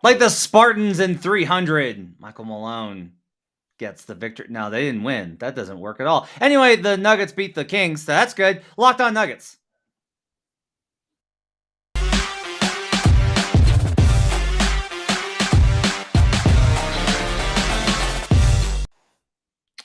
Like the Spartans in 300. Michael Malone gets the victory. No, they didn't win. That doesn't work at all. Anyway, the Nuggets beat the Kings, so that's good. Locked on Nuggets.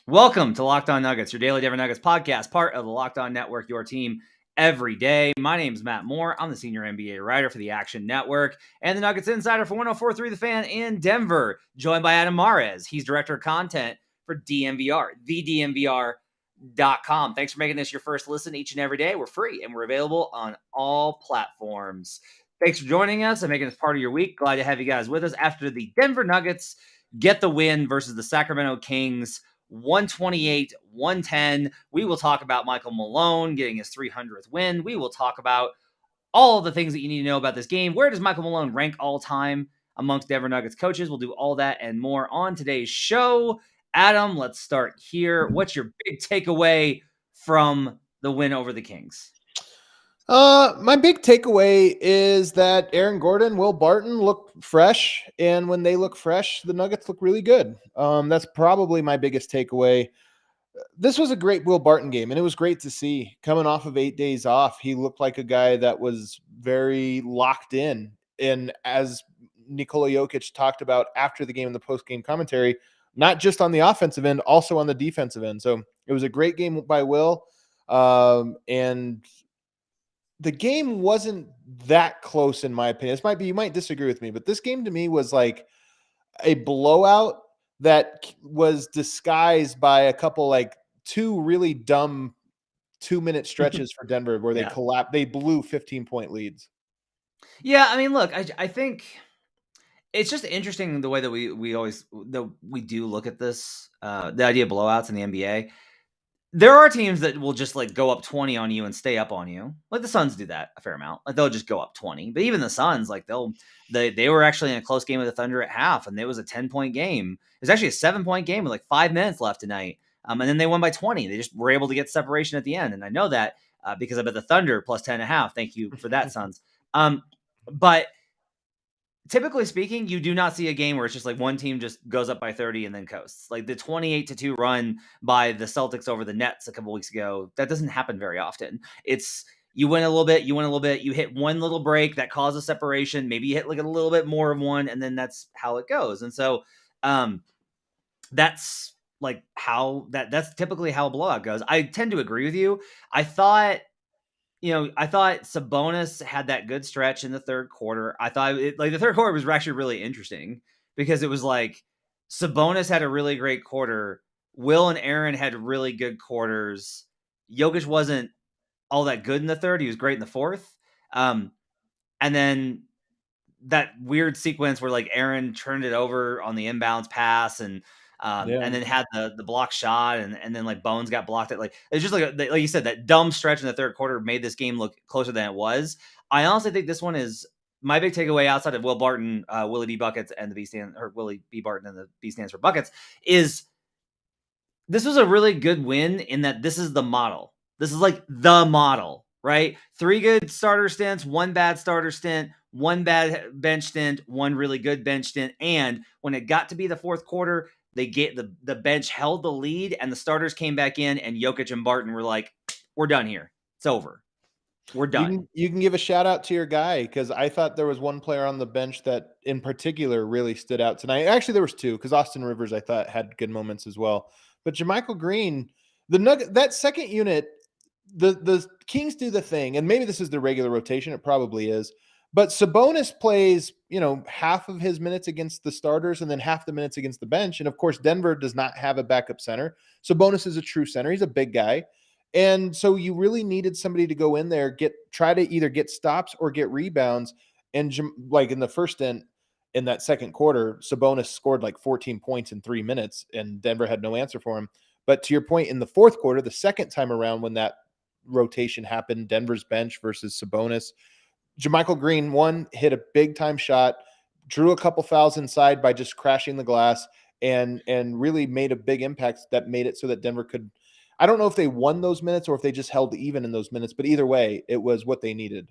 Welcome to Locked On Nuggets, your daily Denver Nuggets podcast, part of the Locked On Network, your team every day. My name is Matt Moore. I'm the senior NBA writer for the Action Network and the Nuggets insider for 104.3 The Fan in Denver, joined by Adam Mares. He's director of content for DNVR, thednvr.com. Thanks for making this your first listen each and every day. We're free and we're available on all platforms. Thanks for joining us and making this part of your week. Glad to have you guys with us after the Denver Nuggets get the win versus the Sacramento Kings. 128-110. We will talk about Michael Malone getting his 300th win. We will talk about all the things that you need to know about this game. Where does Michael Malone rank all time amongst Denver Nuggets coaches? We'll do all that and more on today's show. Adam, let's start here. What's your big takeaway from the win over the Kings? My big takeaway is that Aaron Gordon, Will Barton look fresh, and when they look fresh, the Nuggets look really good. That's probably my biggest takeaway. This was a great Will Barton game, and it was great to see. Coming off of 8 days off, he looked like a guy that was very locked in. And as Nikola Jokic talked about after the game in the post-game commentary, not just on the offensive end, also on the defensive end. So it was a great game by Will, and the game wasn't that close in my opinion. You might disagree with me, but this game to me was like a blowout that was disguised by a couple two really dumb 2-minute stretches for Denver where they collapsed. They blew 15-point leads. Yeah, I mean, look, I think it's just interesting the way that we do look at this, the idea of blowouts in the NBA. There are teams that will just go up 20 on you and stay up on you. Like the Suns do that a fair amount. Like they'll just go up 20. But even the Suns, they were actually in a close game with the Thunder at half, and it was a 10-point game. It was actually a 7-point game with 5 minutes left tonight. And then they won by 20. They just were able to get separation at the end. And I know that because I bet the Thunder plus 10.5. Thank you for that, Suns. But typically speaking, you do not see a game where it's just one team just goes up by 30 and then coasts. Like the 28-2 run by the Celtics over the Nets a couple weeks ago, that doesn't happen very often. It's you win a little bit, you hit one little break that causes separation, maybe you hit a little bit more of one, and then that's how it goes. And so that's that's typically how a blowout goes. I tend to agree with you. I thought Sabonis had that good stretch in the third quarter. I thought the third quarter was actually really interesting because it was Sabonis had a really great quarter. Will and Aaron had really good quarters. Jokic wasn't all that good in the third. He was great in the fourth. And then that weird sequence where Aaron turned it over on the inbounds pass and then had the block shot and then Bones got blocked at it's just like you said, that dumb stretch in the third quarter made this game look closer than it was. I honestly think this one is my big takeaway outside of Will Barton, Willie B buckets and the B stand, or Willie B Barton and the B stands for buckets, is this was a really good win in that this is the model. This is the model, right? 3 good starter stints, 1 bad starter stint, 1 bad bench stint, 1 really good bench stint. And when it got to be the fourth quarter, they get the bench held the lead and the starters came back in and Jokic and Barton were like, we're done here. It's over. We're done. You can give a shout out to your guy because I thought there was one player on the bench that in particular really stood out tonight. Actually, there was 2 because Austin Rivers I thought had good moments as well. But JaMychal Green, that second unit, the Kings do the thing, and maybe this is the regular rotation. It probably is. But Sabonis plays, half of his minutes against the starters and then half the minutes against the bench. And of course, Denver does not have a backup center. Sabonis is a true center. He's a big guy. And so you really needed somebody to go in there, try to either get stops or get rebounds. And in the first in that second quarter, Sabonis scored 14 points in 3 minutes and Denver had no answer for him. But to your point, in the fourth quarter, the second time around when that rotation happened, Denver's bench versus Sabonis, JaMychal Green, hit a big-time shot, drew a couple fouls inside by just crashing the glass, and really made a big impact that made it so that Denver could – I don't know if they won those minutes or if they just held even in those minutes, but either way, it was what they needed.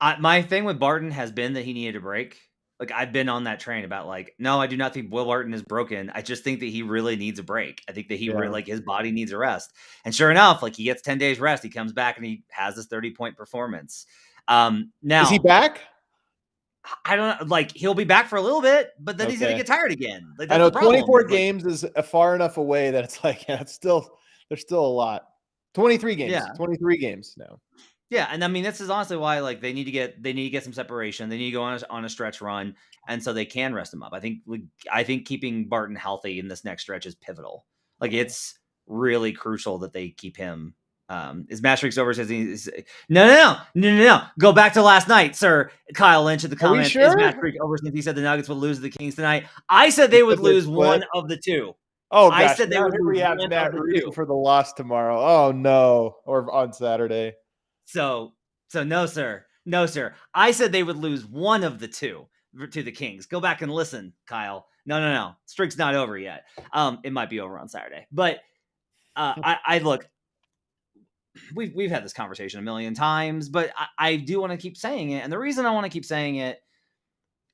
My thing with Barton has been that he needed a break. Like, I've been on that train about like, no, I do not think Will Barton is broken. I just think that he really needs a break. I think that Yeah. like his body needs a rest. And sure enough, like he gets 10 days rest. He comes back and he has this 30-point performance. Is he Now back? I don't know, like he'll be back for a little bit, but then he's gonna Okay. get tired again. Like I that's know the problem. 24 Like, games is far enough away that it's like, yeah, there's still a lot. 23 games. yeah. 23 games now. Yeah, and I mean this is honestly why like they need to get some separation. They need to go on a stretch run, and so they can rest him up. I think keeping Barton healthy in this next stretch is pivotal. Like it's really crucial that they keep him. Is match streaks over? Says no. Go back to last night, sir. Kyle Lynch in the Are we comments. Is match sure? streak over since he said the Nuggets would lose to the Kings tonight? I said He they would said they'd lose split. one of the two. Oh I gosh, said they now would here lose we have one of Matt the rooting two. for the loss tomorrow. Oh no, or on Saturday. So no, sir. No, sir. I said they would lose one of the two to the Kings. Go back and listen, Kyle. No. Streak's not over yet. It might be over on Saturday. But I look, we've had this conversation a million times, but I do want to keep saying it. And the reason I want to keep saying it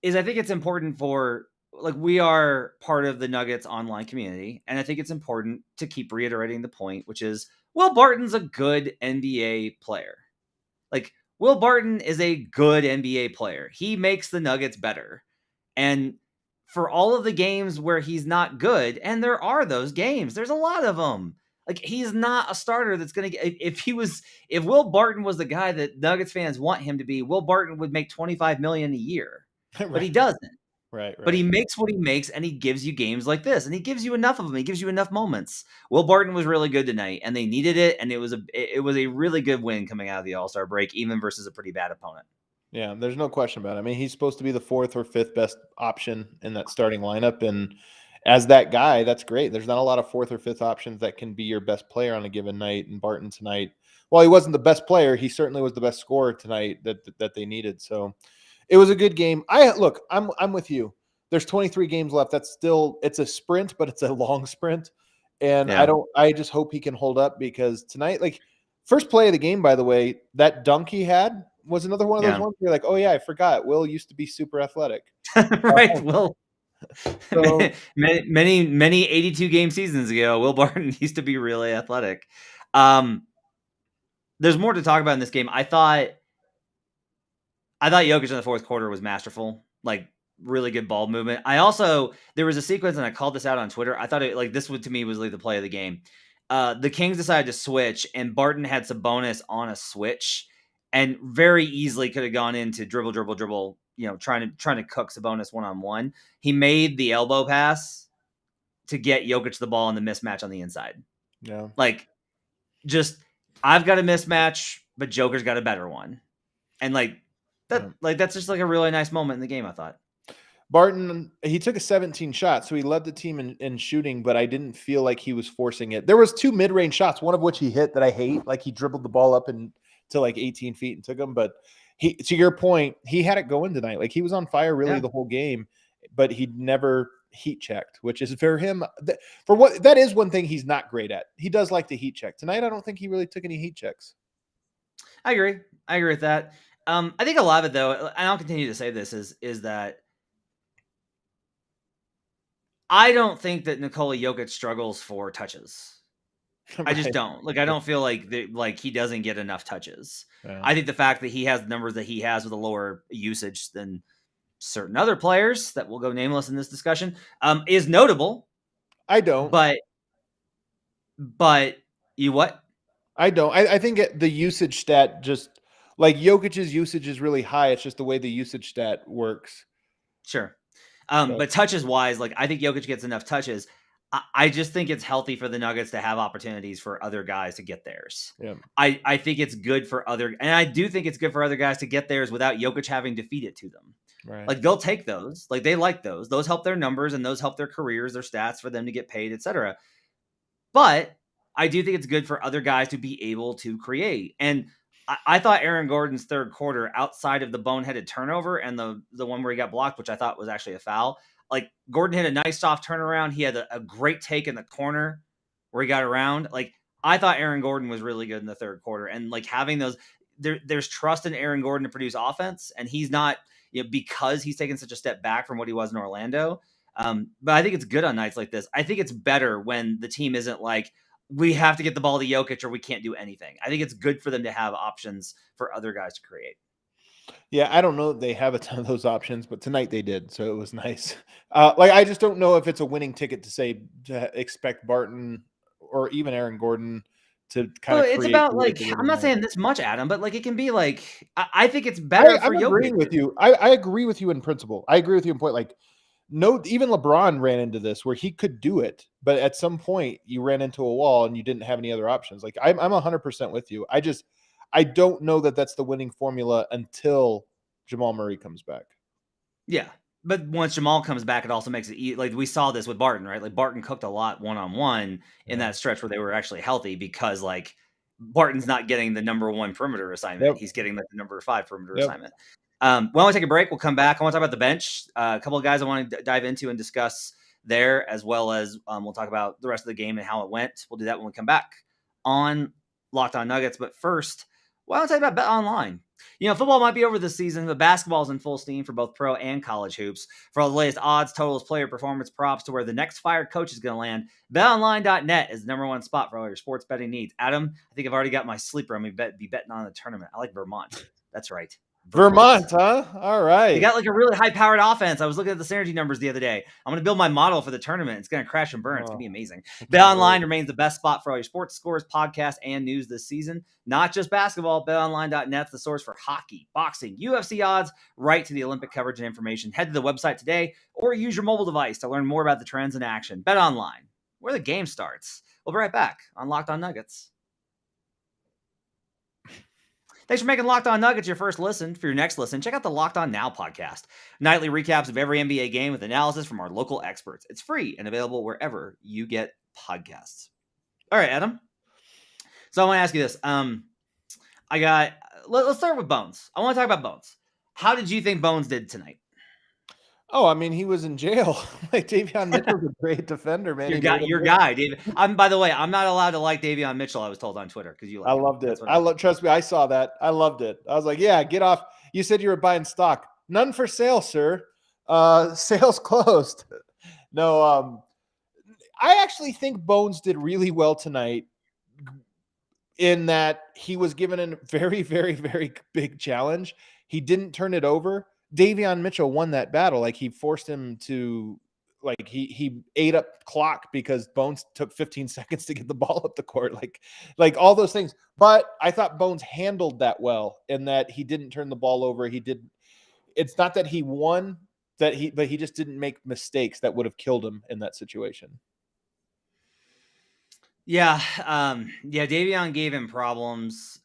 is I think it's important for like we are part of the Nuggets online community, and I think it's important to keep reiterating the point, which is Will Barton's a good NBA player. Like Will Barton is a good NBA player. He makes the Nuggets better. And for all of the games where he's not good, and there are those games, there's a lot of them. Like he's not a starter that's going to get if Will Barton was the guy that Nuggets fans want him to be, Will Barton would make 25 million a year. But he Right. doesn't. Right. But he makes what he makes, and he gives you games like this, and he gives you enough of them. He gives you enough moments. Will Barton was really good tonight, and they needed it, and it was a really good win coming out of the All-Star break, even versus a pretty bad opponent. Yeah, there's no question about it. I mean, he's supposed to be the fourth or fifth best option in that starting lineup, and as that guy, that's great. There's not a lot of fourth or fifth options that can be your best player on a given night. And Barton tonight, while he wasn't the best player, he certainly was the best scorer tonight that they needed. So it was a good game. I'm with you. There's 23 games left. It's a sprint, but it's a long sprint. And Yeah. I just hope he can hold up because tonight, like first play of the game, by the way, that dunk he had was another one of those ones where you're like, oh yeah, I forgot. Will used to be super athletic. Right. Will. So many 82 game seasons ago, Will Barton used to be really athletic. There's more to talk about in this game. I thought Jokic in the fourth quarter was masterful. Like really good ball movement. There was a sequence, and I called this out on Twitter. I thought this would to me was like the play of the game. The Kings decided to switch, and Barton had Sabonis on a switch, and very easily could have gone into dribble. You know, trying to cook Sabonis one-on-one. He made the elbow pass to get Jokic the ball in the mismatch on the inside. yeah, Like, just I've got a mismatch, but Joker's got a better one, and that's just like a really nice moment in the game. I thought. Barton, he took a 17 shot, so he led the team in shooting, but I didn't feel like he was forcing it. There was two mid-range shots, one of which he hit that I hate. Like he dribbled the ball up to like 18 feet and took them. But to your point, he had it going tonight. Like he was on fire really the whole game, but he never heat checked, which is for him. That is one thing he's not great at. He does like to heat check. Tonight, I don't think he really took any heat checks. I agree with that. I think a lot of it, though, and I'll continue to say this, is that I don't think that Nikola Jokic struggles for touches. I just don't. Like, I don't feel like he doesn't get enough touches. Yeah. I think the fact that he has the numbers that he has with a lower usage than certain other players that will go nameless in this discussion is notable. I don't. But you what? I don't. I think the usage stat just like Jokic's usage is really high. It's just the way the usage stat works. Sure. But touches wise, like I think Jokic gets enough touches. I just think it's healthy for the Nuggets to have opportunities for other guys to get theirs. Yeah. I think it's good for and I do think it's good for other guys to get theirs without Jokic having to feed it to them. Right. Like they'll take those. Like they like those. Those help their numbers and those help their careers, their stats for them to get paid, etc. But I do think it's good for other guys to be able to create. And I thought Aaron Gordon's third quarter, outside of the boneheaded turnover and the one where he got blocked, which I thought was actually a foul, like Gordon hit a nice soft turnaround. He had a great take in the corner where he got around. Like I thought Aaron Gordon was really good in the third quarter. And like having those, there's trust in Aaron Gordon to produce offense, and he's not, because he's taken such a step back from what he was in Orlando. But I think it's good on nights like this. I think it's better when the team isn't like, we have to get the ball to Jokic or we can't do anything. I think it's good for them to have options for other guys to create. Yeah, I don't know that they have a ton of those options, but tonight they did, so it was nice. I just don't know if it's a winning ticket to expect Barton or even Aaron Gordon to kind Well, of it's create. about like, I'm not saying this much, Adam, but like it can be like, I think it's better for I'm agreeing Jokic. with you. I agree with you in principle. I agree with you in point. Like, no, even LeBron ran into this where he could do it, but at some point you ran into a wall and you didn't have any other options. Like, I'm 100% with you. I don't know that that's the winning formula until Jamal Murray comes back. Yeah. But once Jamal comes back, it also makes it like we saw this with Barton, right? Like Barton cooked a lot one-on-one in that stretch where they were actually healthy because like Barton's not getting the number 1 perimeter assignment. Yep. He's getting like the number 5 perimeter Yep. assignment. Why don't we take a break? We'll come back. I want to talk about the bench. A couple of guys I want to dive into and discuss there, as well as we'll talk about the rest of the game and how it went. We'll do that when we come back on Locked On Nuggets. But first, why don't we talk about Bet Online? Football might be over this season, but basketball is in full steam for both pro and college hoops. For all the latest odds, totals, player performance, props to where the next fired coach is going to land, betonline.net is the number 1 spot for all your sports betting needs. Adam, I think I've already got my sleeper. I'm going to be betting on the tournament. I like Vermont. That's right. Vermont, huh? All right. They got like a really high-powered offense. I was looking at the synergy numbers the other day. I'm going to build my model for the tournament. It's going to crash and burn. It's going to be amazing. BetOnline remains the best spot for all your sports scores, podcasts, and news this season. Not just basketball. BetOnline.net's the source for hockey, boxing, UFC odds, right to the Olympic coverage and information. Head to the website today or use your mobile device to learn more about the trends in action. BetOnline, where the game starts. We'll be right back on Locked On Nuggets. Thanks for making Locked On Nuggets your first listen. For your next listen, check out the Locked On Now podcast. Nightly recaps of every NBA game with analysis from our local experts. It's free and available wherever you get podcasts. All right, Adam. So I want to ask you this. Let's start with Bones. I want to talk about Bones. How did you think Bones did tonight? Oh, I mean, he was in jail. Like Davion Mitchell's a great defender, man. Your guy, David. By the way, I'm not allowed to like Davion Mitchell. I was told on Twitter because you. Like I him. loved it. Trust me, I saw that. I loved it. I was like, yeah, get off. You said you were buying stock. None for sale, sir. Sales closed. No, I actually think Bones did really well tonight. In that he was given a very, very, very big challenge. He didn't turn it over. Davion Mitchell won that battle. Like he forced him to, like he ate up clock because Bones took 15 seconds to get the ball up the court. Like all those things. But I thought Bones handled that well in that he didn't turn the ball over. It's not that he won, but he just didn't make mistakes that would have killed him in that situation. Yeah, Davion gave him problems.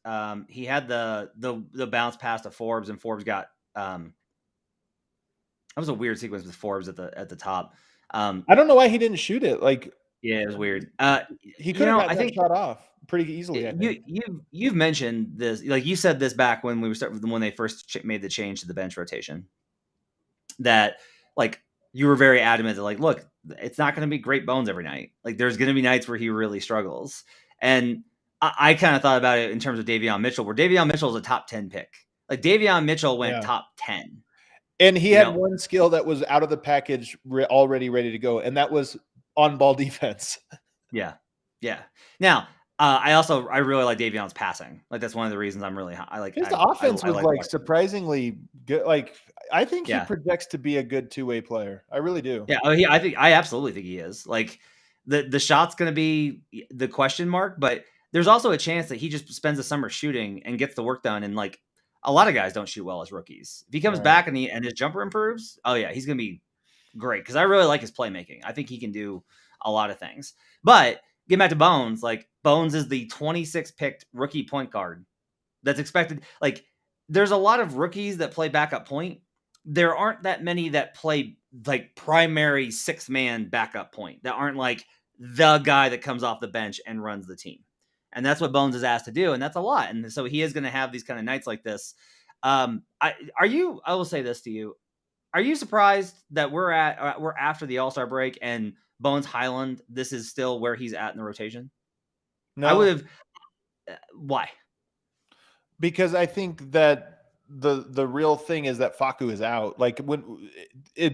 He had the bounce pass to Forbes, and Forbes got that was a weird sequence with Forbes at the top. I don't know why he didn't shoot it. Like, yeah, it was weird. He could have gotten that shot off pretty easily. I think. You've mentioned this, like you said this back when when they first made the change to the bench rotation. That like you were very adamant that like, look, it's not going to be great Bones every night. Like there's going to be nights where he really struggles. And I kind of thought about it in terms of Davion Mitchell, where Davion Mitchell is a top 10 pick. Like Davion Mitchell went top 10. And he had one skill that was out of the package already ready to go. And that was on-ball defense. Yeah. Now, I really like Davion's passing. Like that's one of the reasons I'm really high. His offense was surprisingly good. Like I think he projects to be a good two-way player. I really do. Yeah, I absolutely think he is. Like the shot's going to be the question mark, but there's also a chance that he just spends the summer shooting and gets the work done. And like a lot of guys don't shoot well as rookies. If he comes back and his jumper improves, oh yeah, he's going to be great because I really like his playmaking. I think he can do a lot of things. But getting back to Bones, like Bones is the 26th picked rookie point guard that's expected. Like there's a lot of rookies that play backup point. There aren't that many that play like primary 6-man backup point that aren't like the guy that comes off the bench and runs the team. And that's what Bones is asked to do. And that's a lot. And so he is going to have these kind of nights like this. I will say this to you. Are you surprised that we're after the All-Star break and Bones Hyland, this is still where he's at in the rotation? No. I would have. Why? Because I think that the real thing is that Facu is out. Like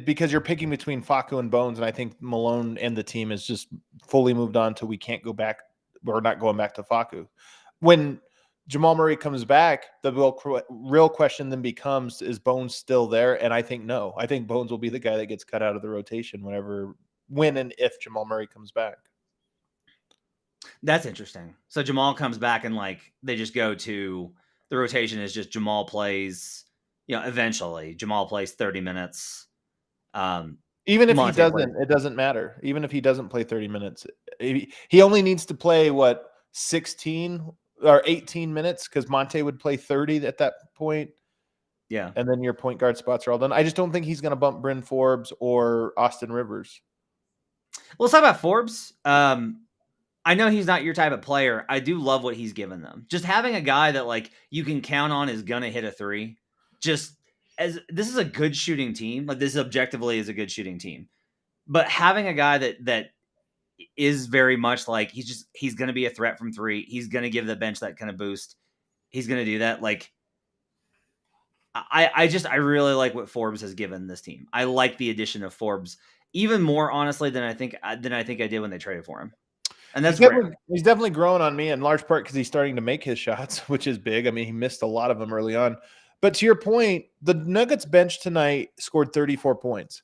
because you're picking between Facu and Bones, and I think Malone and the team is just fully moved on to we can't go back. We're not going back to Facu. When Jamal Murray comes back, the real question then becomes: is Bones still there? And I think no. I think Bones will be the guy that gets cut out of the rotation when and if Jamal Murray comes back. That's interesting. So Jamal comes back and like they just go to the rotation is just Jamal plays, eventually Jamal plays 30 minutes. Even if he Monte doesn't, it doesn't matter. Even if he doesn't play 30 minutes, he only needs to play 16 or 18 minutes because Monte would play 30 at that point. Yeah. And then your point guard spots are all done. I just don't think he's going to bump Bryn Forbes or Austin Rivers. Well, let's talk about Forbes. I know he's not your type of player. I do love what he's given them. Just having a guy that like you can count on is gonna hit a three. Just as this is a good shooting team. Like this objectively is a good shooting team. But having a guy that is very much like he's gonna be a threat from three. He's gonna give the bench that kind of boost. He's gonna do that. Like I really like what Forbes has given this team. I like the addition of Forbes even more honestly than I think I did when they traded for him. And that's rare. He's definitely growing on me in large part because he's starting to make his shots, which is big. I mean, he missed a lot of them early on. But to your point, the Nuggets bench tonight scored 34 points.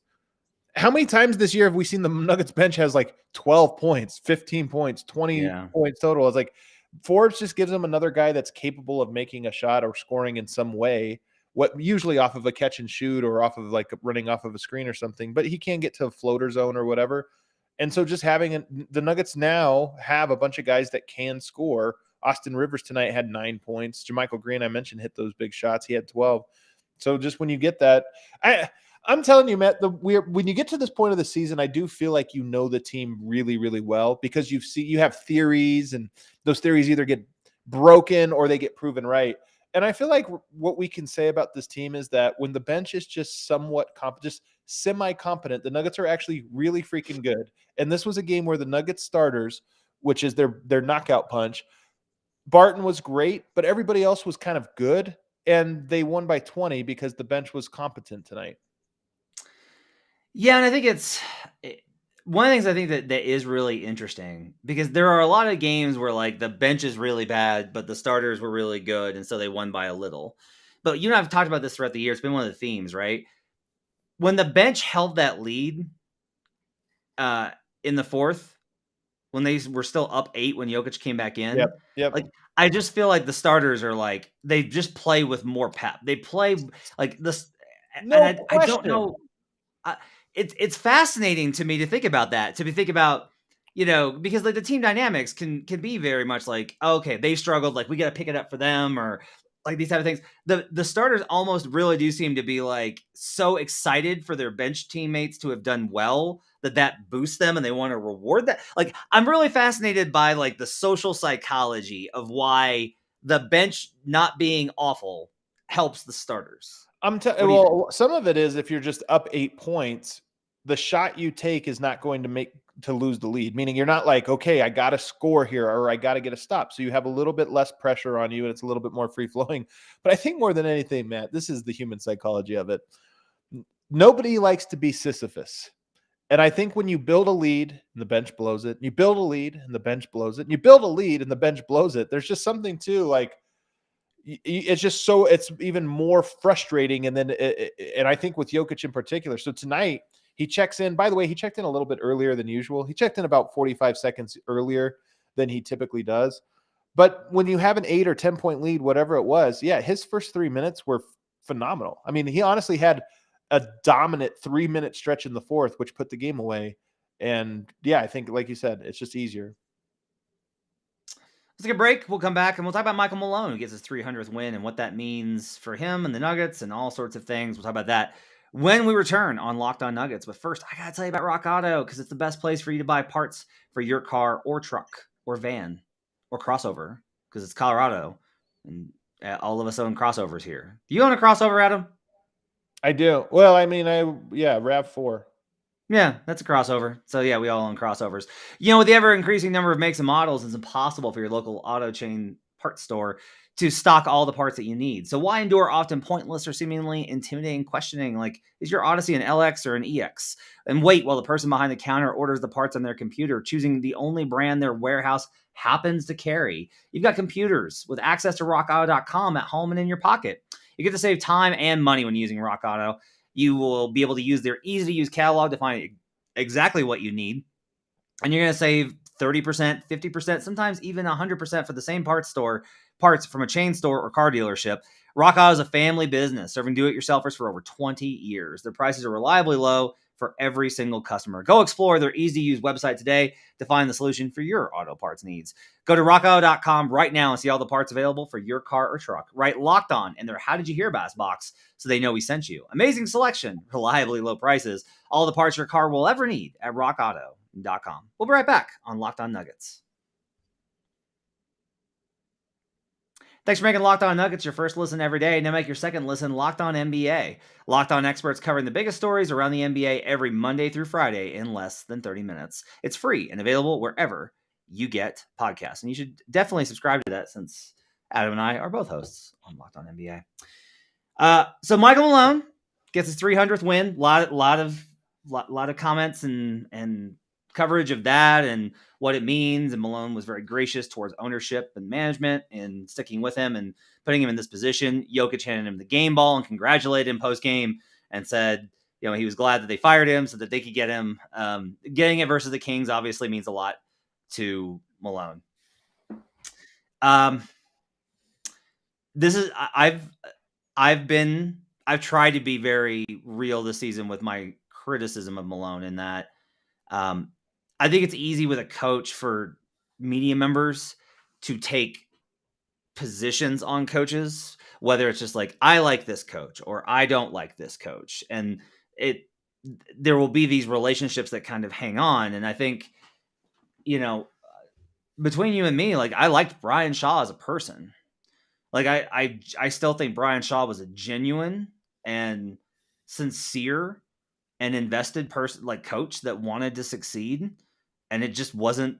How many times this year have we seen the Nuggets bench has like 12 points, 15 points, 20 points total? It's like Forbes just gives him another guy that's capable of making a shot or scoring in some way, usually off of a catch and shoot or off of like running off of a screen or something, but he can get to a floater zone or whatever. And so just having the Nuggets now have a bunch of guys that can score. Austin Rivers tonight had 9 points. Jermichael Green, I mentioned, hit those big shots. He had 12. So just when you get that, I'm telling you, Matt, when you get to this point of the season, I do feel like you know the team really, really well because you have theories, and those theories either get broken or they get proven right. And I feel like what we can say about this team is that when the bench is just somewhat just semi-competent, the Nuggets are actually really freaking good. And this was a game where the Nuggets starters, which is their knockout punch, Barton was great, but everybody else was kind of good. And they won by 20 because the bench was competent tonight. Yeah, and I think it's one of the things I think that is really interesting because there are a lot of games where like the bench is really bad, but the starters were really good, and so they won by a little. But you and I have talked about this throughout the year. It's been one of the themes, right? When the bench held that lead in the fourth, when they were still up 8 when Jokic came back in, Yep. like I just feel like the starters are like they just play with more pep. They play like this, and I don't know. It's fascinating to me to think about that. To think about, because like the team dynamics can be very much like, okay, they struggled, like we got to pick it up for them, or like these type of things. The starters almost really do seem to be like so excited for their bench teammates to have done well that boosts them, and they want to reward that. Like I'm really fascinated by like the social psychology of why the bench not being awful helps the starters. Some of it is if you're just up 8 points, the shot you take is not going to lose the lead. Meaning you're not like, okay, I got to score here or I got to get a stop. So you have a little bit less pressure on you and it's a little bit more free flowing. But I think more than anything, Matt, this is the human psychology of it. Nobody likes to be Sisyphus. And I think when you build a lead and the bench blows it, you build a lead and the bench blows it, and you build a lead and the bench blows it, there's just something to like, it's just so it's even more frustrating. And then, and I think with Jokic in particular, so tonight he checks in, by the way, he checked in a little bit earlier than usual. He checked in about 45 seconds earlier than he typically does. But when you have an 8 or 10 point lead, whatever it was, yeah, his first 3 minutes were phenomenal. I mean, he honestly had a dominant 3-minute stretch in the fourth, which put the game away. And yeah, I think, like you said, it's just easier. Let's take a break. We'll come back and we'll talk about Michael Malone, who gets his 300th win and what that means for him and the Nuggets and all sorts of things. We'll talk about that when we return on Locked On Nuggets. But first, I got to tell you about Rock Auto because it's the best place for you to buy parts for your car or truck or van or crossover because it's Colorado and all of us own crossovers here. Do you own a crossover, Adam? I do. Well, I mean, RAV4. Yeah, that's a crossover. So yeah, we all own crossovers. With the ever-increasing number of makes and models, it's impossible for your local auto chain parts store to stock all the parts that you need. So why endure often pointless or seemingly intimidating questioning like, is your Odyssey an LX or an EX? And wait while the person behind the counter orders the parts on their computer, choosing the only brand their warehouse happens to carry. You've got computers with access to rockauto.com at home and in your pocket. You get to save time and money when using Rock Auto. You will be able to use their easy-to-use catalog to find exactly what you need. And you're going to save 30%, 50%, sometimes even 100% for the same parts from a chain store or car dealership. Rock Auto is a family business serving do-it-yourselfers for over 20 years. Their prices are reliably low for every single customer. Go explore their easy-to-use website today to find the solution for your auto parts needs. Go to rockauto.com right now and see all the parts available for your car or truck. Write Locked On in their How Did You Hear About Us box so they know we sent you. Amazing selection, reliably low prices, all the parts your car will ever need at rockauto.com. We'll be right back on Locked On Nuggets. Thanks for making Locked On Nuggets your first listen every day. Now make your second listen Locked On NBA. Locked On experts covering the biggest stories around the NBA every Monday through Friday in less than 30 minutes. It's free and available wherever you get podcasts. And you should definitely subscribe to that since Adam and I are both hosts on Locked On NBA. So Michael Malone gets his 300th win. Lot of comments and coverage of that and what it means. And Malone was very gracious towards ownership and management and sticking with him and putting him in this position. Jokic handed him the game ball and congratulated him post game and said, he was glad that they fired him so that they could get him. Getting it versus the Kings obviously means a lot to Malone. This is I've tried to be very real this season with my criticism of Malone in that I think it's easy with a coach for media members to take positions on coaches, whether it's just like, I like this coach or I don't like this coach. And there will be these relationships that kind of hang on. And I think, between you and me, like I liked Brian Shaw as a person. Like I still think Brian Shaw was a genuine and sincere and invested person, like coach that wanted to succeed. And it just wasn't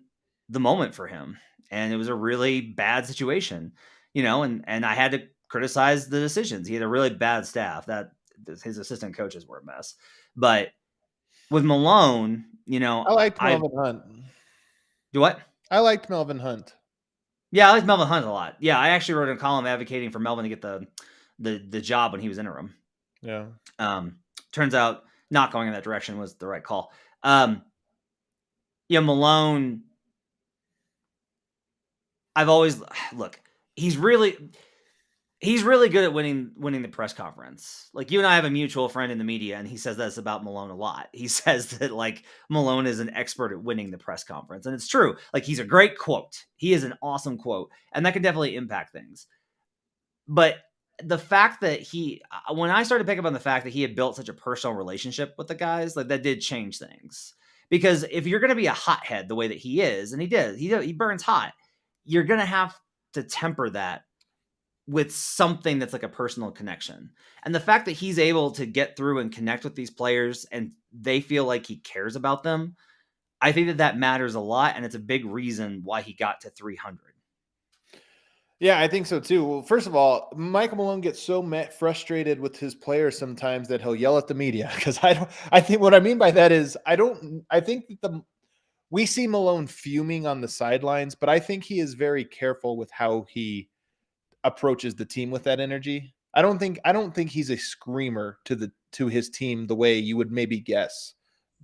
the moment for him. And it was a really bad situation, and I had to criticize the decisions. He had a really bad staff that his assistant coaches were a mess. But with Malone, I liked Melvin Hunt. Do what? I liked Melvin Hunt. Yeah, I liked Melvin Hunt a lot. Yeah, I actually wrote a column advocating for Melvin to get the job when he was interim. Yeah. Turns out not going in that direction was the right call. Malone, I've always he's really good at winning the press conference. Like you and I have a mutual friend in the media, and he says this about Malone a lot. He says that like Malone is an expert at winning the press conference, and it's true. Like he's a great quote. He is an awesome quote, and that can definitely impact things. But the fact that when I started picking up on the fact that he had built such a personal relationship with the guys, like that did change things. Because if you're going to be a hothead the way that he is, and he burns hot, you're going to have to temper that with something that's like a personal connection. And the fact that he's able to get through and connect with these players and they feel like he cares about them, I think that matters a lot. And it's a big reason why he got to 300. Yeah, I think so too. Well, first of all, Michael Malone gets so frustrated with his players sometimes that he'll yell at the media. Because I think what I mean by that is I think that we see Malone fuming on the sidelines, but I think he is very careful with how he approaches the team with that energy. I don't think he's a screamer to his team the way you would maybe guess,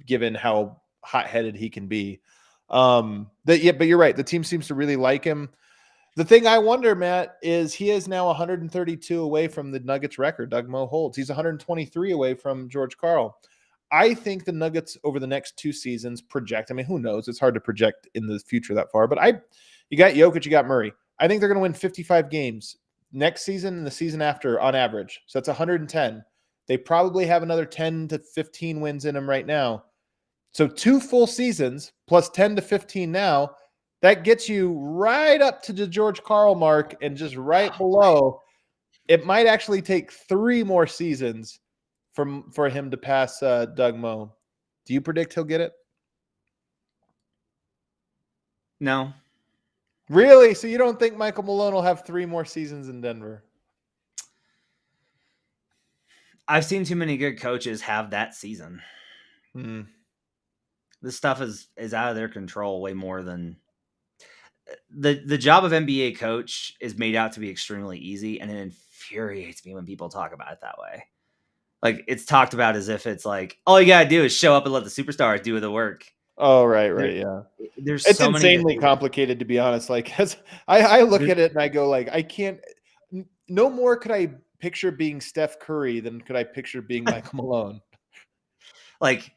given how hot-headed he can be. But you're right. The team seems to really like him. The thing I wonder, Matt, is he is now 132 away from the Nuggets record Doug Moe holds. He's 123 away from George Karl. I think the Nuggets over the next 2 seasons project. I mean, who knows? It's hard to project in the future that far. But you got Jokic, you got Murray. I think they're going to win 55 games next season and the season after on average. So that's 110. They probably have another 10 to 15 wins in them right now. So 2 full seasons plus 10 to 15 now. That gets you right up to the George Karl mark and just right below. It might actually take 3 more seasons for him to pass Doug Moe. Do you predict he'll get it? No. Really? So you don't think Michael Malone will have 3 more seasons in Denver? I've seen too many good coaches have that season. This stuff is out of their control way more than the job of NBA coach is made out to be extremely easy, and it infuriates me when people talk about it that way. Like, it's talked about as if it's like, all you gotta do is show up and let the superstars do the work. Oh, right, yeah. There's It's so many insanely complicated, to be honest. Like, as I look at it and I go, like, I can't. No more could I picture being Steph Curry than could I picture being Michael Malone. Like,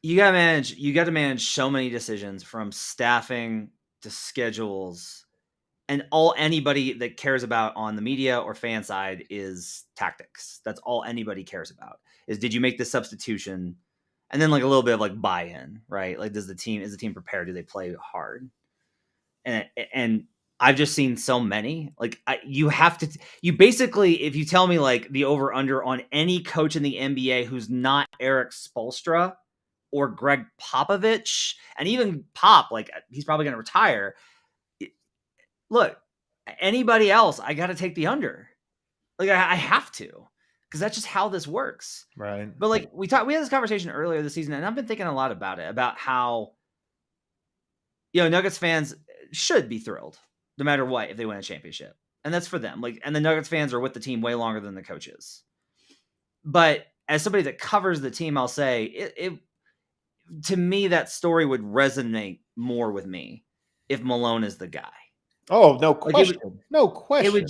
you got to manage so many decisions, from staffing to schedules, and all anybody that cares about on the media or fan side is tactics. That's all anybody cares about, is, did you make this substitution? And then, like, a little bit of, like, buy-in, right? Like, is the team prepared? Do they play hard? And I've just seen so many. Like, you basically, if you tell me, like, the over under on any coach in the NBA who's not Eric Spoelstra or Greg Popovich, and even Pop, like, he's probably going to retire. Look, anybody else, I got to take the under. Like, I have to, because that's just how this works. Right. But, like, we had this conversation earlier this season, and I've been thinking a lot about it, about how, Nuggets fans should be thrilled no matter what if they win a championship. And that's for them. Like, and the Nuggets fans are with the team way longer than the coaches. But as somebody that covers the team, I'll say it to me, that story would resonate more with me if Malone is the guy. Oh, no question. No question. It would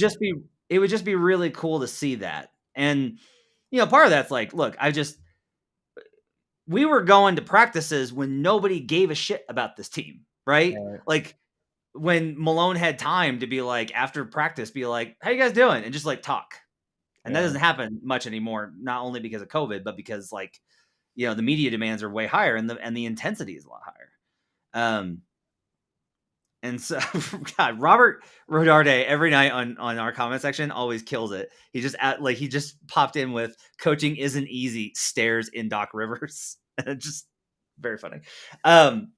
just be really cool to see that. And, part of that's like, look, we were going to practices when nobody gave a shit about this team, right? Like, when Malone had time to be like, after practice, be like, how you guys doing? And just, like, talk. And that doesn't happen much anymore, not only because of COVID, but because, like, the media demands are way higher, and the intensity is a lot higher. And so, God, Robert Rodarde every night on our comment section always kills it. He just popped in with, coaching isn't easy, stares in Doc Rivers. And it's just very funny. And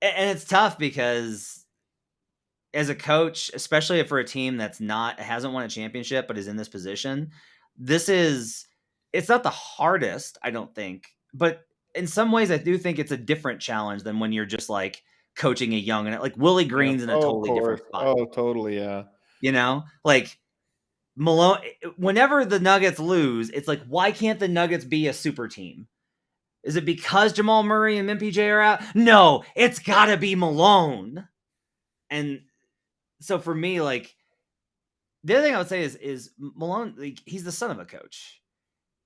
it's tough because, as a coach, especially for a team that's hasn't won a championship but is in this position, it's not the hardest, I don't think, but in some ways I do think it's a different challenge than when you're just, like, coaching a young, and, like, Willie Green's in a totally different spot. Oh, totally, yeah. Like, Malone, whenever the Nuggets lose, it's like, why can't the Nuggets be a super team? Is it because Jamal Murray and MPJ are out? No, it's gotta be Malone. And so for me, like, the other thing I would say is Malone, like, he's the son of a coach.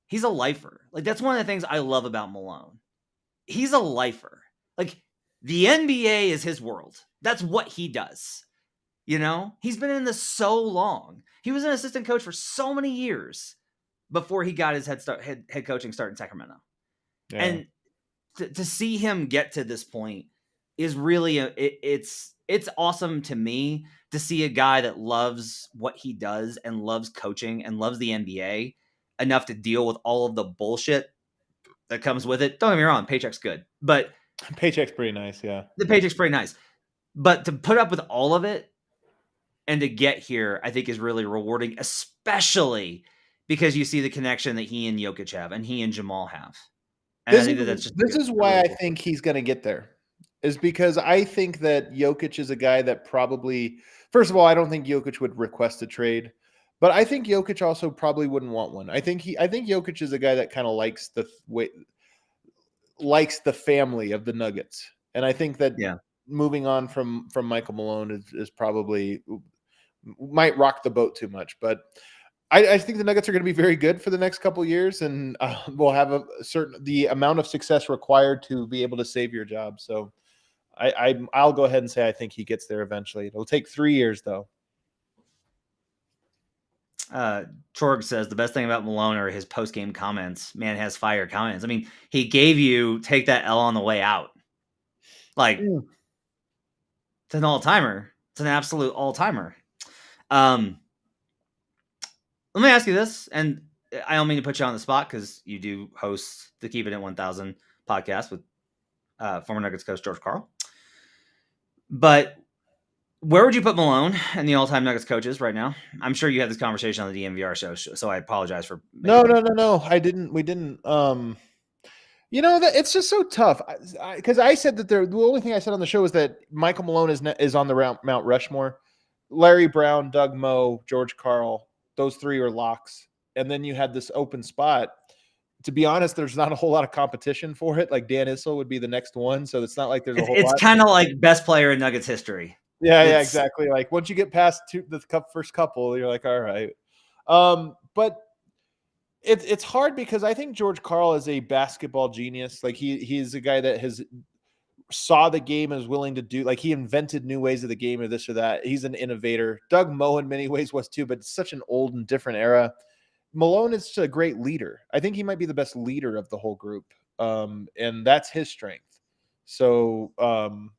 He's a lifer. Like, that's one of the things I love about Malone. He's a lifer. Like, the NBA is his world. That's what he does. He's been in this so long. He was an assistant coach for so many years before he got his head coaching start in Sacramento. Yeah. And to see him get to this point is really it's awesome to me, to see a guy that loves what he does and loves coaching and loves the NBA enough to deal with all of the bullshit that comes with it. Don't get me wrong, paycheck's good, but paycheck's pretty nice. Yeah, the paycheck's pretty nice, but to put up with all of it and to get here, I think is really rewarding, especially because you see the connection that he and Jokic have, and he and Jamal have. And this is why I think he's going to get there, is because I think that Jokic is a guy that probably, first of all, I don't think Jokic would request a trade, but I think Jokic also probably wouldn't want one. I think Jokic is a guy that kind of likes the family of the Nuggets, and I think that moving on from Michael Malone is probably might rock the boat too much, but I think the Nuggets are going to be very good for the next couple of years, and we'll have the amount of success required to be able to save your job. So I'll go ahead and say I think he gets there eventually. It'll take 3 years though. Chorg says the best thing about Malone are his post-game comments. Man has fire comments. I mean, he gave you take that L on the way out. Like, it's an all-timer. It's an absolute all-timer. Let me ask you this, and I don't mean to put you on the spot because you do host the Keep It at 1000 podcast with former Nuggets coach George Karl. But where would you put Malone and the all-time Nuggets coaches right now? I'm sure you had this conversation on the DMVR show, so I apologize for No, making no. I didn't. We didn't. That it's just so tough because I said that the only thing I said on the show is that Michael Malone is on the Mount Rushmore. Larry Brown, Doug Moe, George Karl, those three are locks, and then you had this open spot. To be honest, there's not a whole lot of competition for it. Like Dan Issel would be the next one, so it's not like there's a whole it's lot. kind of like best player in Nuggets history. Yeah, exactly. Like once you get past the first couple, you're like, all right. But it's hard because I think George Karl is a basketball genius. Like he's a guy that has saw the game and is willing to do, like he invented new ways of the game or this or that. He's an innovator. Doug Moe in many ways was too, but it's such an old and different era. Malone is a great leader. I think he might be the best leader of the whole group. And that's his strength. So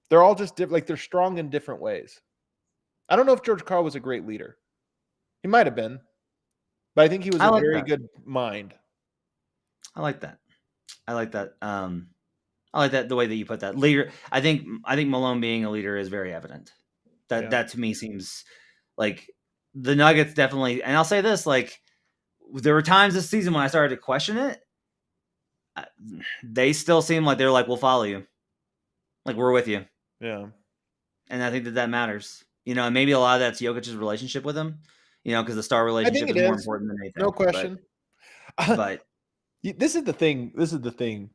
they're all just different. Like they're strong in different ways. I don't know if George Karl was a great leader. He might have been, but I think he was a very good mind. I like that. I like that. I like that the way that you put that. Leader. I think Malone being a leader is very evident. That to me seems like the Nuggets definitely. And I'll say this: like there were times this season when I started to question it. They still seem like they're like, we'll follow you, like we're with you. Yeah. And I think that matters. And maybe a lot of that's Jokic's relationship with him. Because the star relationship is more important than anything. No question. But this is the thing.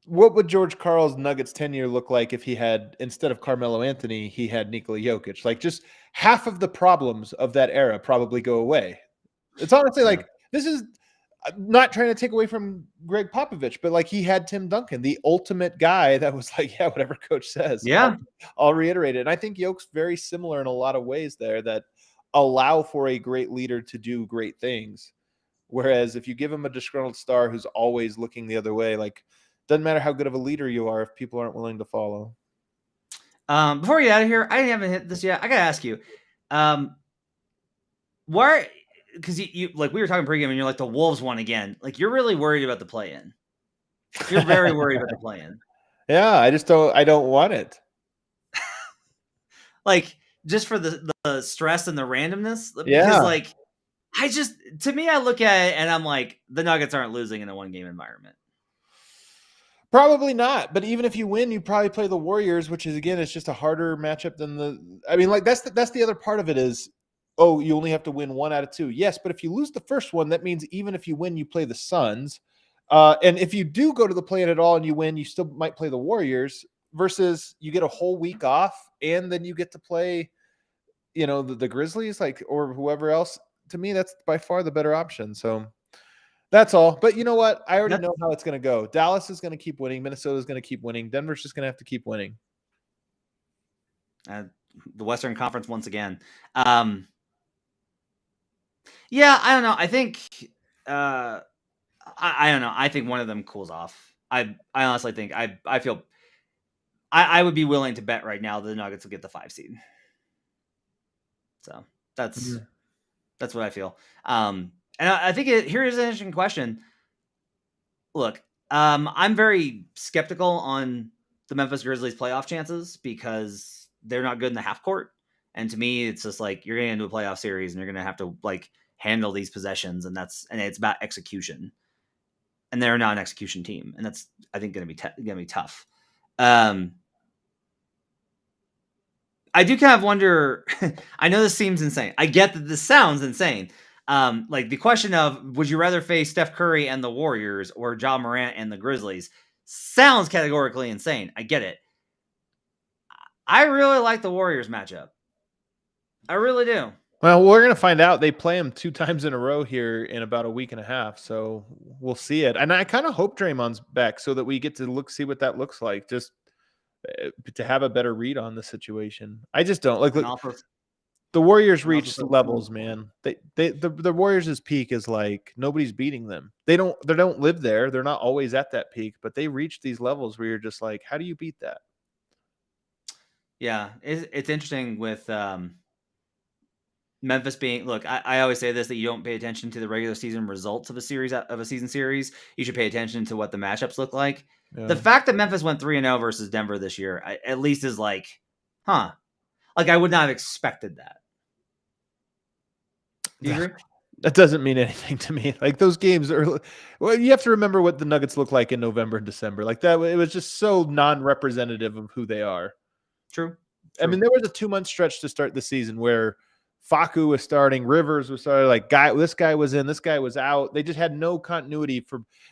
What would George Karl's Nuggets tenure look like if he had, instead of Carmelo Anthony, he had Nikola Jokic? Like just half of the problems of that era probably go away. It's honestly like, this is not trying to take away from Greg Popovich, but like he had Tim Duncan, the ultimate guy that was like, yeah, whatever coach says. Yeah. I'll reiterate it. And I think Jokic's very similar in a lot of ways there that allow for a great leader to do great things. Whereas if you give him a disgruntled star who's always looking the other way, like doesn't matter how good of a leader you are if people aren't willing to follow. Before we get out of here, I haven't hit this yet. I gotta ask you, why? Because you like we were talking pregame, and you're like the Wolves won again. Like you're really worried about the play-in. You're very worried about the play-in. Yeah, I don't want it. Like just for the stress and the randomness. Yeah. Because like to me, I look at it and I'm like, the Nuggets aren't losing in a one-game environment. Probably not. But even if you win, you probably play the Warriors, which is, again, it's just a harder matchup than that's the other part of it is, oh, you only have to win 1 out of 2. Yes, but if you lose the first one, that means even if you win, you play the Suns. And if you do go to the play-in at all and you win, you still might play the Warriors versus you get a whole week off and then you get to play, the Grizzlies, or whoever else. To me, that's by far the better option. So that's all. But you know what? I already know how it's going to go. Dallas is going to keep winning. Minnesota is going to keep winning. Denver's just going to have to keep winning. The Western Conference once again. Yeah, I don't know. I think I don't know. I think one of them cools off. I honestly think I feel I would be willing to bet right now that the Nuggets will get the 5 seed. So that's what I feel. And I think here is an interesting question. Look, I'm very skeptical on the Memphis Grizzlies playoff chances because they're not good in the half court. And to me, it's just like you're getting into a playoff series and you're going to have to like handle these possessions, and it's about execution. And they're not an execution team, and that's I think going to be tough. I do kind of wonder. I know this seems insane. I get that this sounds insane. Like the question of would you rather face Steph Curry and the Warriors or Ja Morant and the Grizzlies sounds categorically insane. I get it. I really like the Warriors matchup. I really do. Well, we're going to find out. They play them 2 times in a row here in about a week and a half, so we'll see it. And I kind of hope Draymond's back so that we get to see what that looks like, just to have a better read on the situation. I just don't like. The Warriors reached levels, man. The Warriors' peak is like nobody's beating them. They don't live there. They're not always at that peak, but they reach these levels where you're just like, how do you beat that? Yeah, it's interesting with Memphis being. Look, I always say this, that you don't pay attention to the regular season results of a season series. You should pay attention to what the matchups look like. Yeah. The fact that Memphis went 3-0 versus Denver this year, at least is like huh. Like, I would not have expected that. Do you agree? That doesn't mean anything to me. Like, those games are, well, you have to remember what the Nuggets look like in November and December. Like, that, it was just so non-representative of who they are. True. I mean, there was a 2-month stretch to start the season where Facu was starting, Rivers was starting, like, this guy was in, this guy was out. They just had no continuity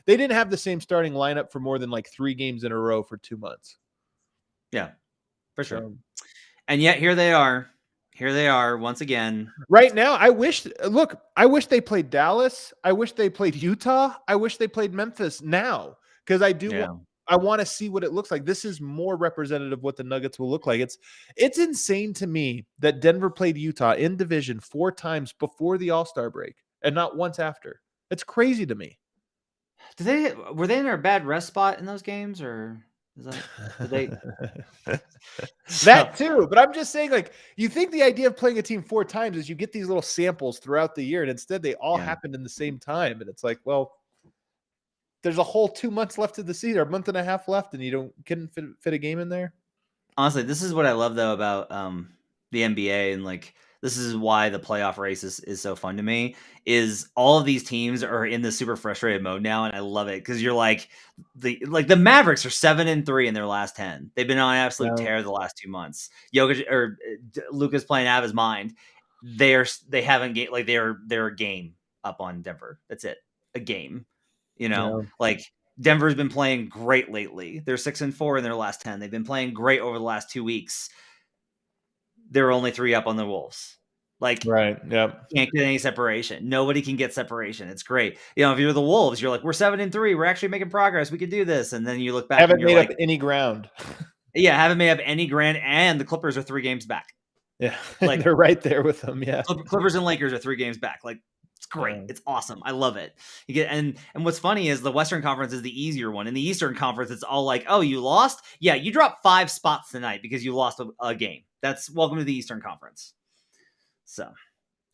they didn't have the same starting lineup for more than like 3 games in a row for 2 months. Yeah, for sure. And yet here they are. Here they are once again. Right now, I wish they played Dallas. I wish they played Utah. I wish they played Memphis now, because I want to see what it looks like. This is more representative of what the Nuggets will look like. It's insane to me that Denver played Utah in division 4 times before the All-Star break and not once after. It's crazy to me. Were they in a bad rest spot in those games, or did they? That too, but I'm just saying, like, you think the idea of playing a team 4 times is you get these little samples throughout the year, and instead they all happened in the same time, and it's like, well, there's a whole 2 months left of the season, or a month and a half left, and you couldn't fit a game in there. Honestly, this is what I love though about the NBA, and like, this is why the playoff race is so fun to me, is all of these teams are in the super frustrated mode now, and I love it, because you're like the Mavericks are 7-3 in their last 10. They've been on an absolute tear the last 2 months. Jokic or Luka's playing out of his mind. They haven't game, like they're a game up on Denver. That's it, a game. Like, Denver's been playing great lately. They're 6-4 in their last 10. They've been playing great over the last 2 weeks. They're only 3 up on the Wolves. Like, right, yeah, can't get any separation. Nobody can get separation. It's great. If you're the Wolves, you're like, we're 7-3. We're actually making progress. We can do this. And then you look back, haven't and you're made like, up any ground. Yeah, haven't made up any ground. And the Clippers are 3 games back. Yeah, like they're right there with them. Yeah, Clippers and Lakers are 3 games back. Like, it's great. It's awesome. I love it. You get and what's funny is the Western Conference is the easier one. In the Eastern Conference, it's all like, oh, you lost? Yeah, you dropped 5 spots tonight because you lost a game. That's welcome to the Eastern Conference. So,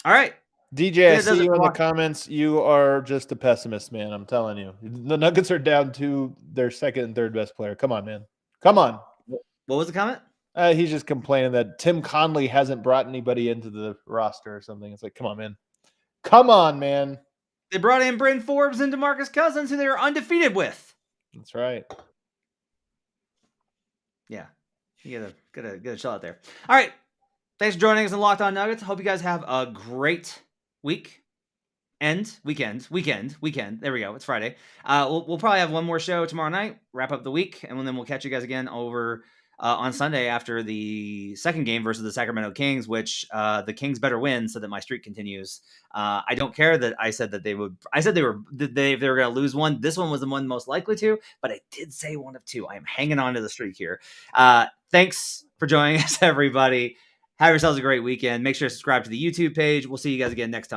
all right. DJ, I see you in the comments. You are just a pessimist, man. I'm telling you. The Nuggets are down to their second and third best player. Come on, man. Come on. What was the comment? He's just complaining that Tim Conley hasn't brought anybody into the roster or something. It's like, come on, man. Come on, man. They brought in Bryn Forbes and DeMarcus Cousins, who they were undefeated with. That's right. Yeah. You get a shot out there. All right. Thanks for joining us on Locked On Nuggets. Hope you guys have a great week. Weekend. There we go. It's Friday. We'll probably have one more show tomorrow night, wrap up the week, and then we'll catch you guys again over on Sunday after the second game versus the Sacramento Kings, which the Kings better win so that my streak continues. I don't care that I said that they would. I said they were going to lose one. This one was the one most likely to, but I did say 1 of 2. I am hanging on to the streak here. Thanks for joining us, everybody. Have yourselves a great weekend. Make sure to subscribe to the YouTube page. We'll see you guys again next time.